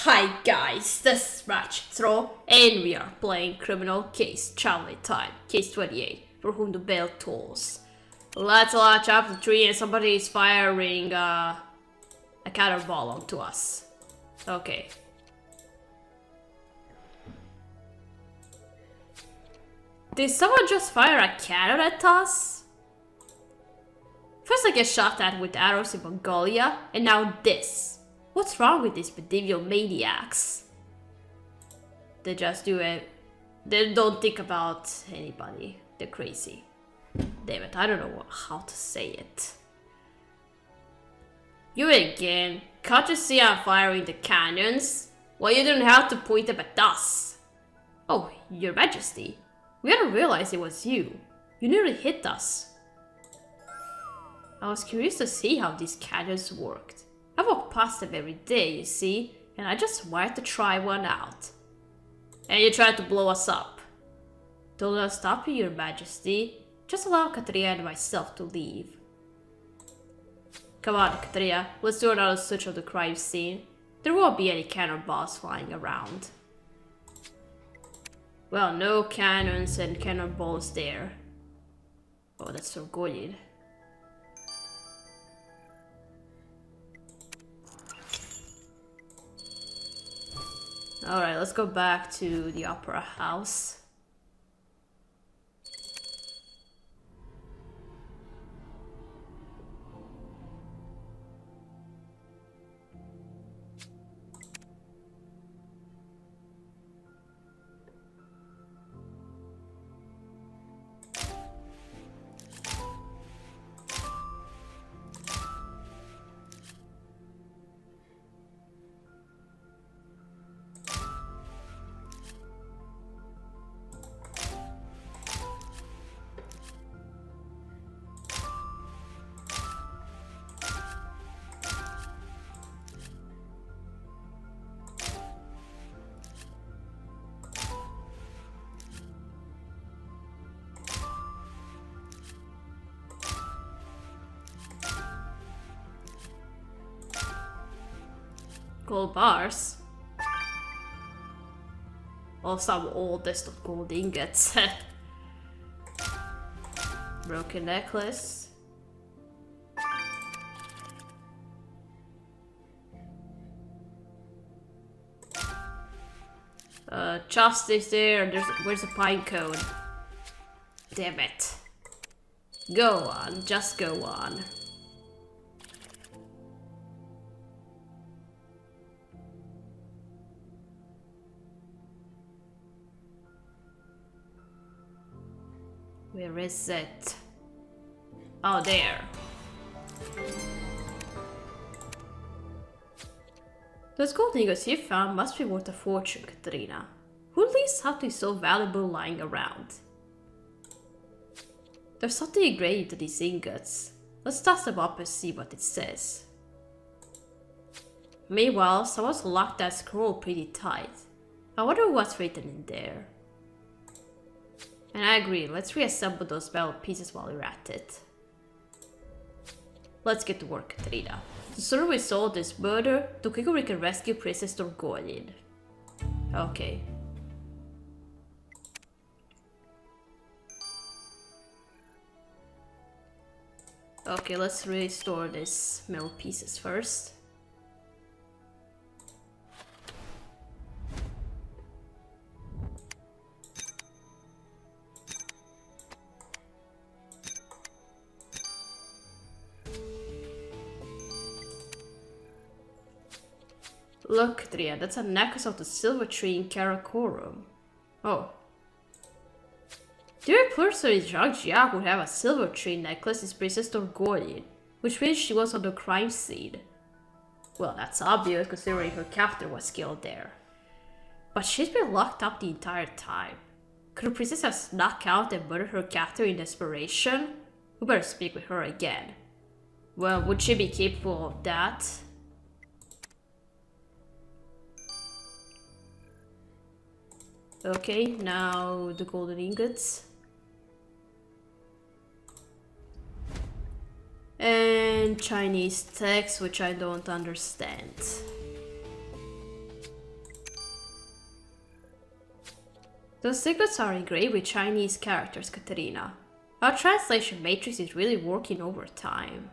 Hi guys, this is Ratchet, and we are playing Criminal Case Traveling Time, Case 28, for whom the bell tolls. Let's launch up the tree and somebody is firing a cannonball onto us. Okay. Did someone just fire a cannon at us? First I get shot at with arrows in Mongolia, and now this. What's wrong with these medieval maniacs? They just do it. They don't think about anybody. They're crazy. Damn it, I don't know how to say it. You again? Can't you see I'm firing the cannons? Well, you didn't have to point them at us. Oh, Your Majesty. We hadn't realized it was you. You nearly hit us. I was curious to see how these cannons worked. I walk past them every day, you see, and I just wanted to try one out. And you tried to blow us up. Don't let us stop you, Your Majesty. Just allow Katria and myself to leave. Come on, Katria, let's do another search of the crime scene. There won't be any cannonballs flying around. Well, no cannons and cannonballs there. Oh, that's so good. Alright, let's go back to the opera house. Gold bars. Or some oldest of gold ingots. Broken necklace. Chopsticks there. Where's the pine cone? Damn it. Go on, just go on. Where is it? Oh, there. Those gold ingots you found must be worth a fortune, Katrina. Who leaves something so valuable lying around? There's something engraved into these ingots. Let's toss them up and see what it says. Meanwhile, someone's locked that scroll pretty tight. I wonder what's written in there. And I agree, let's reassemble those metal pieces while we're at it. Let's get to work, Katrina. The sooner we solve this murder, the quicker we can rescue Princess Torgonin. Okay. Okay, let's restore these metal pieces first. Look, Tria, that's a necklace of the silver tree in Karakorum. Oh. The only person in Zhangjiang would have a silver tree necklace is Princess Torgonin, which means she was on the crime scene. Well, that's obvious considering her captor was killed there. But she's been locked up the entire time. Could the princess have snuck out and murdered her captor in desperation? We better speak with her again. Well, would she be capable of that? Okay, now the golden ingots. And Chinese text, which I don't understand. Those secrets are engraved with Chinese characters, Katerina. Our translation matrix is really working overtime.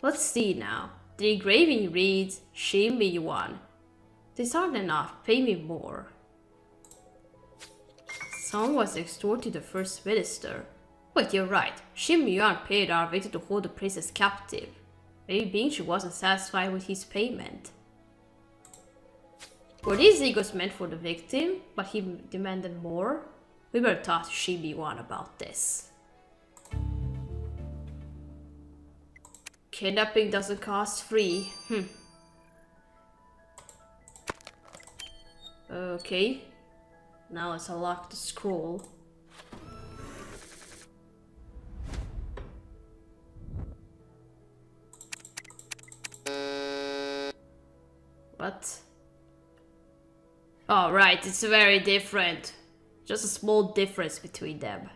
Let's see now. The engraving reads, Xin Mi Yuan. These aren't enough, pay me more. Someone was extorting the first minister. Wait, you're right. Xin Mi Yuan paid our victim to hold the princess captive. Maybe Bingchu wasn't satisfied with his payment. Were these egos meant for the victim, but he demanded more? We better talk to Xin Mi Yuan about this. Kidnapping doesn't cost free. Okay. Now let's unlock the scroll. What? Oh, right, it's very different. Just a small difference between them.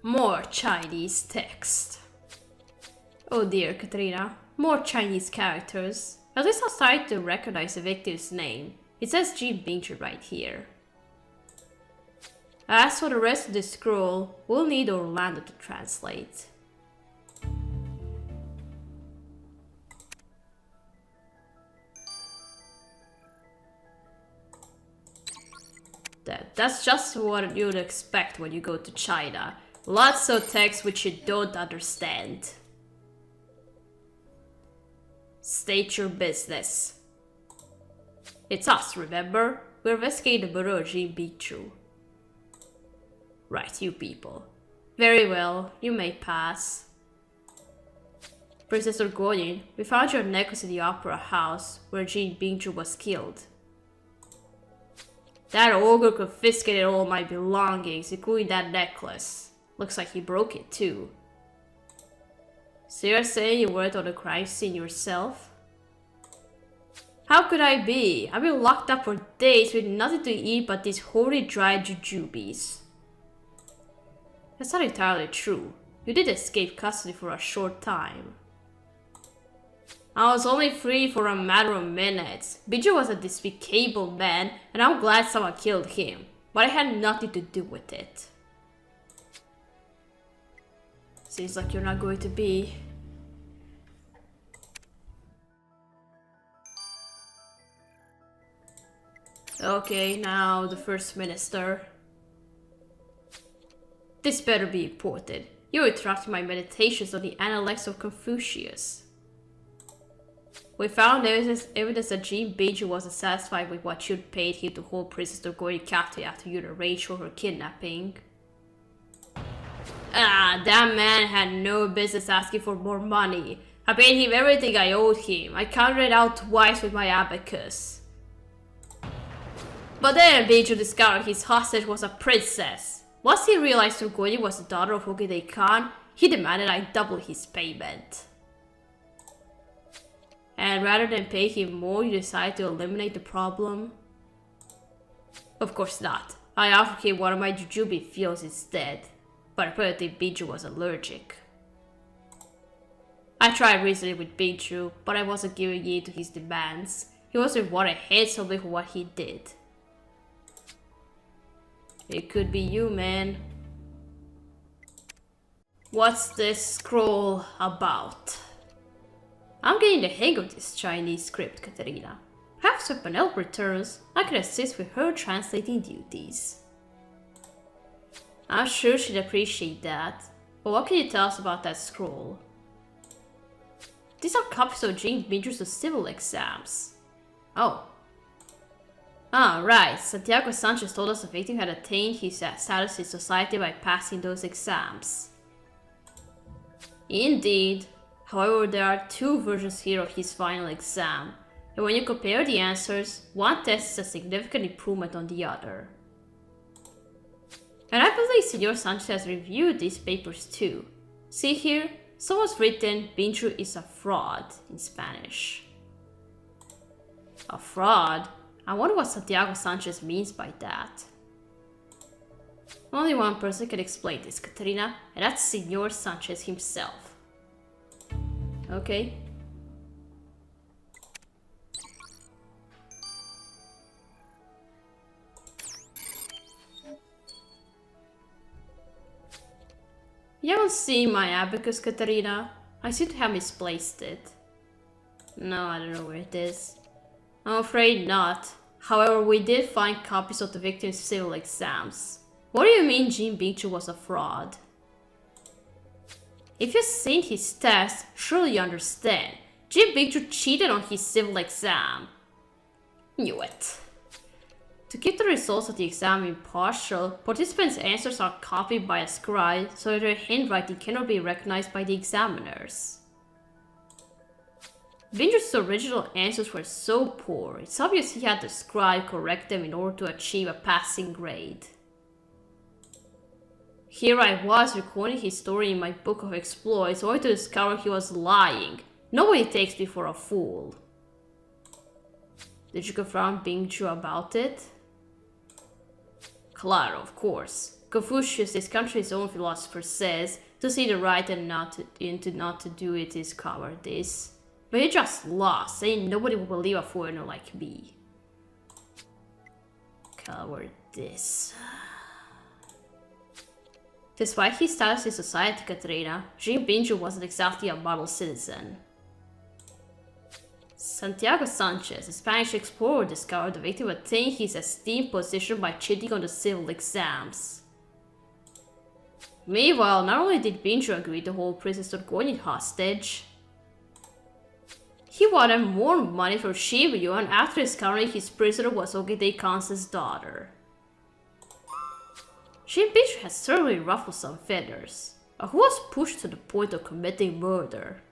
More Chinese text. Oh dear, Katrina. More Chinese characters. At least I started to recognize the victim's name. It says Jin Bingchu right here. As for the rest of the scroll, we'll need Orlando to translate. That's just what you'd expect when you go to China. Lots of text which you don't understand. State your business. It's us, remember? We're investigating the murder of Jin Bingchu. Right, you people. Very well, you may pass. Princess Urgonin, we found your necklace in the opera house where Jin Bingchu was killed. That ogre confiscated all my belongings, including that necklace. Looks like he broke it too. So you're saying you weren't on the crime scene yourself? How could I be? I've been locked up for days with nothing to eat but these horrid dried jujubes. That's not entirely true. You did escape custody for a short time. I was only free for a matter of minutes. Bingchu was a despicable man, and I'm glad someone killed him. But I had nothing to do with it. Seems like you're not going to be. Okay, now the First Minister. This better be important. You're interrupting my meditations on the Analects of Confucius. We found evidence that Jin Bingchu wasn't satisfied with what you'd paid him to hold Princess Urgonin captive after you'd arranged for her kidnapping. Ah, that man had no business asking for more money. I paid him everything I owed him. I counted it out twice with my abacus. But then Bingchu discovered his hostage was a princess. Once he realized Urgonin was the daughter of Ogedei Khan, he demanded I double his payment. And rather than pay him more, you decided to eliminate the problem? Of course not. I offered him one of my jujube fields instead. But apparently Bingchu was allergic. I tried reasoning with Bingchu, but I wasn't giving in to his demands. He was rewarded handsomely for what he did. It could be you, man. What's this scroll about? I'm getting the hang of this Chinese script, Katerina. Perhaps when Penelope returns, I can assist with her translating duties. I'm sure she'd appreciate that. But what can you tell us about that scroll? These are copies of Jin Bingchu's civil exams. Oh. Ah, right. Santiago Sanchez told us the victim had attained his status in society by passing those exams. Indeed. However, there are two versions here of his final exam. And when you compare the answers, one test is a significant improvement on the other. And I believe Senor Sanchez has reviewed these papers too. See here? Someone's written Binchu is a fraud in Spanish. A fraud? I wonder what Santiago Sanchez means by that. Only one person can explain this, Katerina, and that's Senor Sanchez himself. Okay. You haven't seen my abacus, Katerina? I seem to have misplaced it. No, I don't know where it is. I'm afraid not. However, we did find copies of the victim's civil exams. What do you mean Jean Binchu was a fraud? If you've seen his test, surely you understand. Jean Binchu cheated on his civil exam. Knew it. To keep the results of the exam impartial, participants' answers are copied by a scribe so that their handwriting cannot be recognized by the examiners. Binchu's original answers were so poor, it's obvious he had the scribe correct them in order to achieve a passing grade. Here I was recording his story in my book of exploits only to discover he was lying. Nobody takes me for a fool. Did you confront Binchu about it? Claro, of course. Confucius, this country's own philosopher, says to see the right and not to do it is cowardice. But he just lost, saying nobody will believe a foreigner like me. Cowardice. Despite his status in society, Katrina, Jean Binchu wasn't exactly a model citizen. Santiago Sanchez, a Spanish explorer, discovered the victim attained his esteemed position by cheating on the civil exams. Meanwhile, not only did Binchu agree to hold Princess Dorgogne hostage, he wanted more money from Shibuya after discovering his prisoner was Ogede Kanse's daughter. Jean Binchu has certainly ruffled some feathers, but who was pushed to the point of committing murder?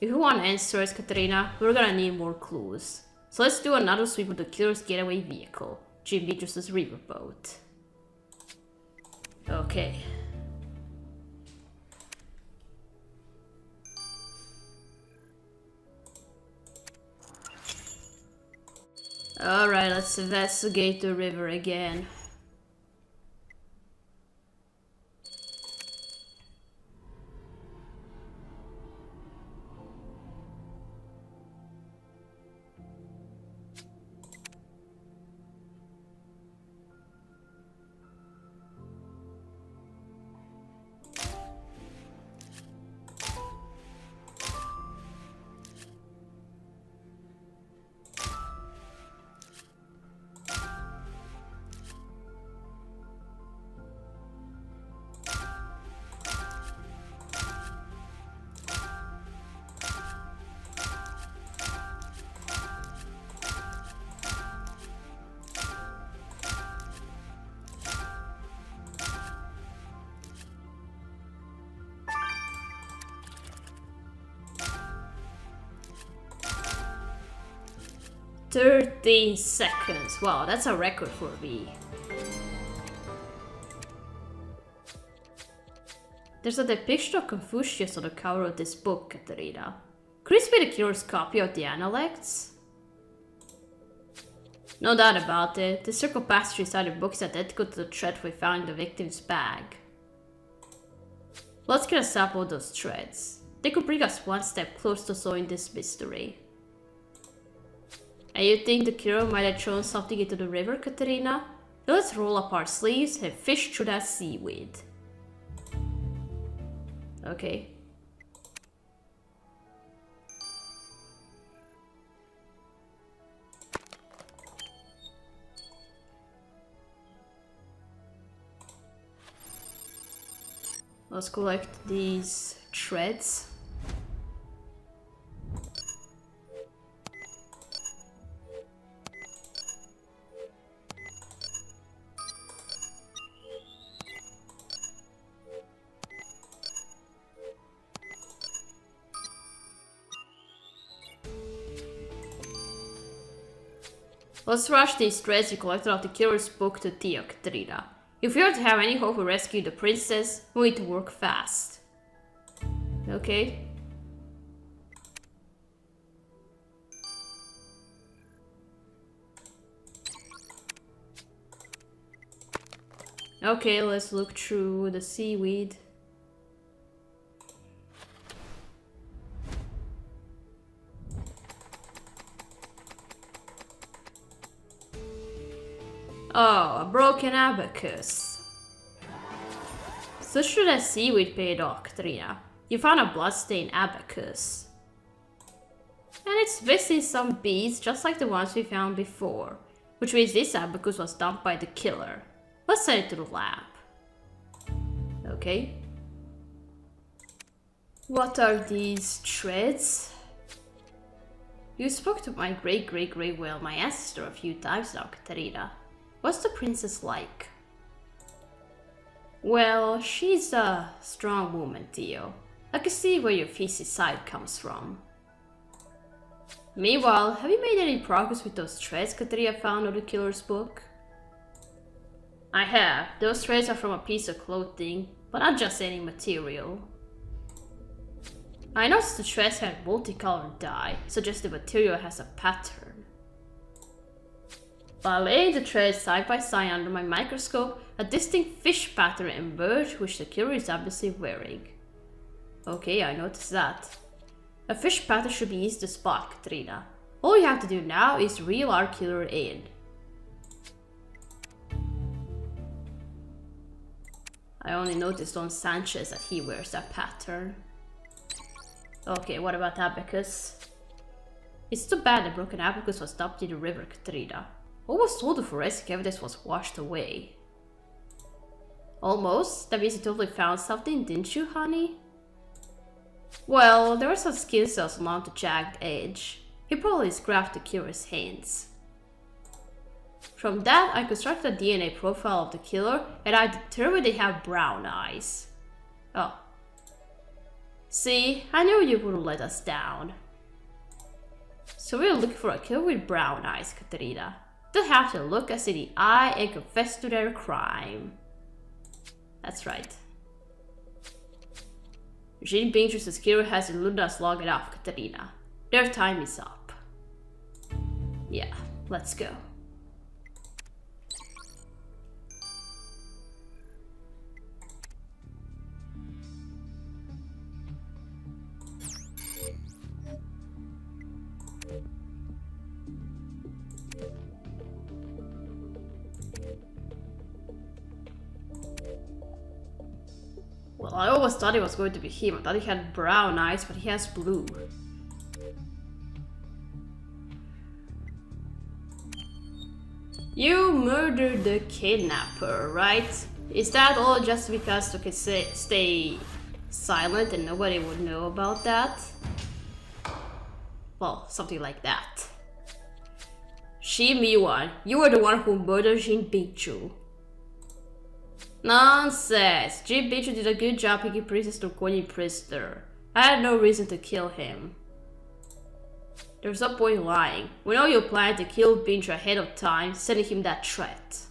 If you want answers, Katerina, we're gonna need more clues. So let's do another sweep of the killer's getaway vehicle, Jean Binchu's riverboat. Okay. Alright, let's investigate the river again. "13 seconds. Wow, that's a record for me. There's a depiction of Confucius on the cover of this book, Katerina. Could this be the killer's copy of the Analects? No doubt about it, the circle passage inside the book is identical to the thread we found in the victim's bag. Let's get a sample of those threads. They could bring us one step closer to solving this mystery. And you think the killer might have thrown something into the river, Katerina? Then let's roll up our sleeves and fish through that seaweed. Okay. Let's collect these threads. Let's rush these threads you collected off the killer's book to Theo, Katrina. If we are to have any hope of rescuing the princess, we need to work fast. Okay. Okay, let's look through the seaweed. Oh, a broken abacus. So should that seaweed paid off, Katrina? You found a bloodstained abacus. And it's missing some beads just like the ones we found before. Which means this abacus was dumped by the killer. Let's send it to the lab. Okay. What are these threads? You spoke to my great-great-great-well, my ancestor, a few times now, Katarina. What's the princess like? Well, she's a strong woman, Theo. I can see where your feisty side comes from. Meanwhile, have you made any progress with those threads Katarina found on the killer's book? I have. Those threads are from a piece of clothing, but not just any material. I noticed the threads had multicolored dye, suggests the material has a pattern. By laying the threads side by side under my microscope, a distinct fish pattern emerged which the killer is obviously wearing. Okay, I noticed that. A fish pattern should be easy to spot, Katrina. All you have to do now is reel our killer in. I only noticed on Sanchez that he wears that pattern. Okay, what about abacus? It's too bad the broken abacus was dumped in the river, Katrina. Almost all the forensic evidence was washed away. Almost? That means you totally found something, didn't you, honey? Well, there were some skin cells along the jagged edge. He probably scratched the killer's hands. From that, I constructed a DNA profile of the killer, and I determined they have brown eyes. Oh. See, I knew you wouldn't let us down. So we're looking for a killer with brown eyes, Katarina. They'll have to look us in the eye and confess to their crime. That's right. Eugene Pinterest's killer has eluded us long enough, Katarina. Their time is up. Yeah, let's go. Well, I always thought it was going to be him. I thought he had brown eyes, but he has blue. You murdered the kidnapper, right? Is that all just because you can stay silent and nobody would know about that? Well, something like that. Shi Miwan, you were the one who murdered Jin Bingchu. Nonsense! Jin Bingchu did a good job picking Princess Turquoise prisoner. I had no reason to kill him. There's no point lying. We know you planned to kill Bingchu ahead of time, sending him that threat.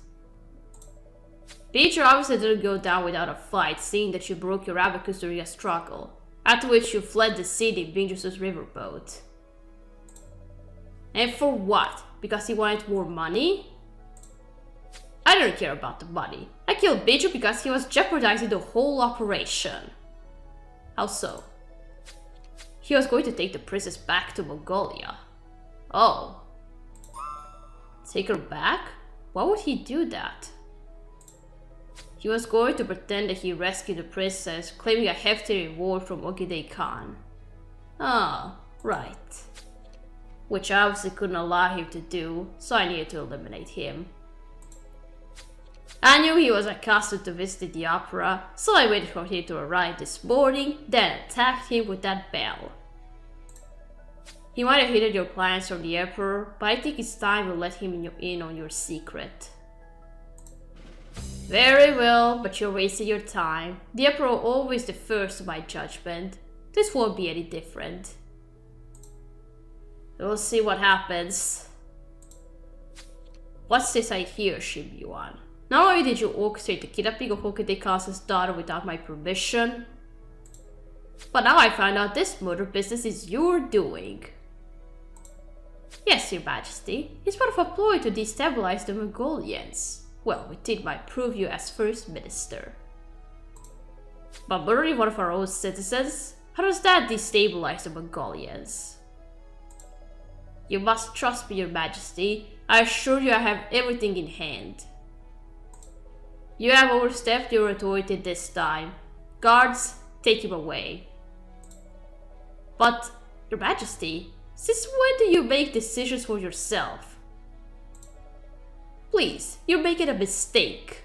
Bingchu obviously didn't go down without a fight, seeing that you broke your abacus during a struggle, after which you fled the city in Bingchu's riverboat. And for what? Because he wanted more money? I don't care about the money. I killed Bingchu because he was jeopardizing the whole operation. How so? He was going to take the princess back to Mongolia. Oh. Take her back? Why would he do that? He was going to pretend that he rescued the princess, claiming a hefty reward from Ogide Khan. Ah, right. Which I obviously couldn't allow him to do, so I needed to eliminate him. I knew he was accustomed to visiting the opera, so I waited for him to arrive this morning, then attacked him with that bell. He might have hidden your plans from the Emperor, but I think it's time to let him in on your secret. Very well, but you're wasting your time. The Emperor always defers to my judgment. This won't be any different. We'll see what happens. What's this I hear, Shibuan? Not only did you orchestrate the kidnapping of Hokude-Kasa's daughter without my permission, but now I find out this murder business is your doing. Yes, Your Majesty. It's part of a ploy to destabilize the Mongolians. Well, we think might prove you as First Minister. But murdering one of our own citizens? How does that destabilize the Mongolians? You must trust me, Your Majesty. I assure you I have everything in hand. You have overstepped your authority this time. Guards, take him away. But, Your Majesty, since when do you make decisions for yourself? Please, you're making a mistake.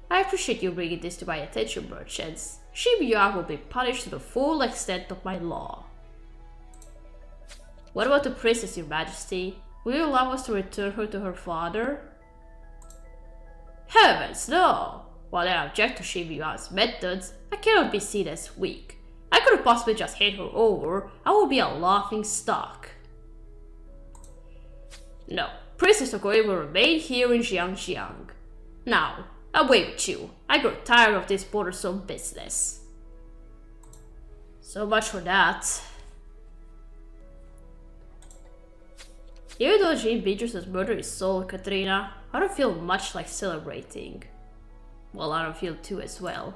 I appreciate you bringing this to my attention, merchants. Shibuya will be punished to the full extent of my law. What about the princess, Your Majesty? Will you allow us to return her to her father? Heavens, no! While I object to Shibuya's methods, I cannot be seen as weak. I couldn't possibly just hand her over. I would be a laughing stock. No, Princess Tokoi will remain here in Xiangxiang. Now, away with you. I grow tired of this bothersome business. So much for that. Even though Jean Beatrice's murder is solved, Katrina, I don't feel much like celebrating. Well, I don't feel too as well.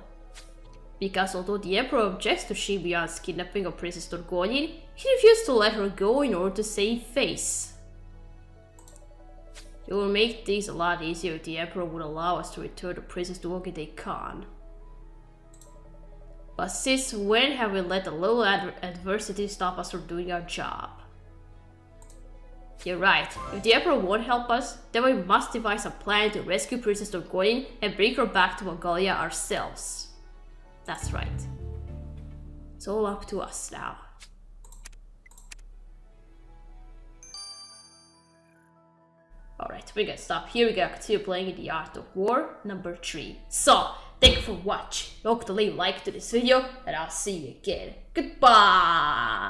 Because although the Emperor objects to Shibuya's kidnapping of Princess Turgonin, he refused to let her go in order to save face. It would make things a lot easier if the Emperor would allow us to return the princess to Ogide Khan. But since when have we let a little adversity stop us from doing our job? You're right, if the Emperor won't help us, then we must devise a plan to rescue Princess Turgonin and bring her back to Mongolia ourselves. That's right. It's all up to us now. Alright, we're gonna stop here. We're gonna continue playing in the Art of War number 3. So, thank you for watching. I hope to leave a like to this video, and I'll see you again. Goodbye!